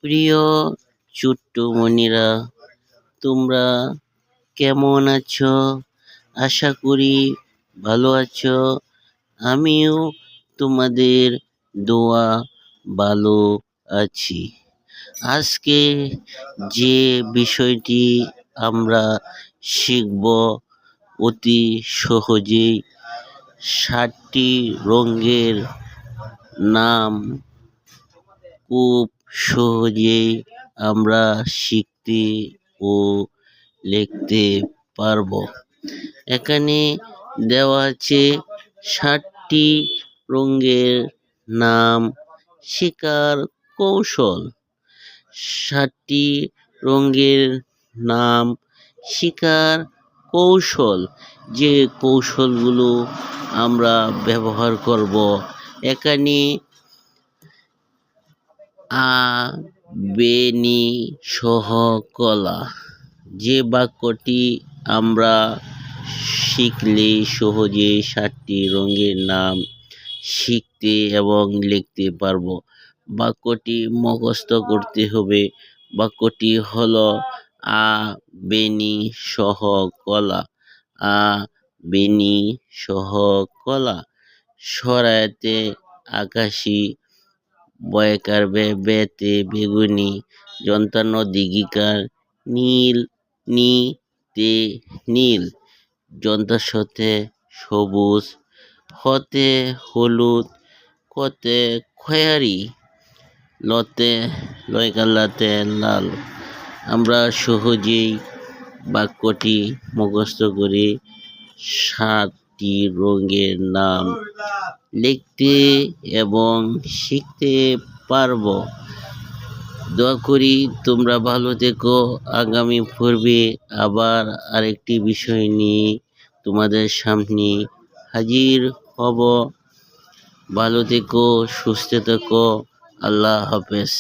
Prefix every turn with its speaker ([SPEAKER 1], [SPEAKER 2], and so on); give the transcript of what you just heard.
[SPEAKER 1] প্রিয় ছোট্টমণিরা, তোমরা কেমন আছো? আশা করি ভালো আছো। আমিও তোমাদের দোয়া ভালো আছি। আজকে যে বিষয়টি আমরা শিখব অতি সহজেই 7টি রঙের নাম খুব সহজেই আমরা শিখতে ও লিখতে পারবো। এখানে দেওয়া আছে 7টি রঙের নাম শেখার কৌশল। 7টি রঙের নাম শেখার কৌশল, যে কৌশলগুলো আমরা ব্যবহার করব। এখানে বেনি সহ কলা, যে বাক্যটি আমরা শিখলে সহজে 7টি রঙের নাম শিখতে এবং লিখতে পারবো। বাক্যটি মুখস্থ করতে হবে। বাক্যটি হলো বেনি সহ কলা। বেনি সহ কলা। সরাইতে আকাশি, বয়কার বেতে বেগুনি, যন্ত্রান্ন দিঘিকার নীল, তে নীল, যন্ত্রসাথে সবুজ, হতে হলুদ, কতে খয়েরি, লয়কালাতে লাল। আমরা সহজেই বাক্যটি মুখস্থ করে 7টি রঙের নাম লিখতে এবং শিখতে পারবো। দোয়া করি তোমরা ভালো থেকো। আগামী পর্বে আবার আরেকটি বিষয় নিয়ে তোমাদের সামনে হাজির হব। ভালো থেকো, সুস্থ থেকো। আল্লাহ হাফেজ।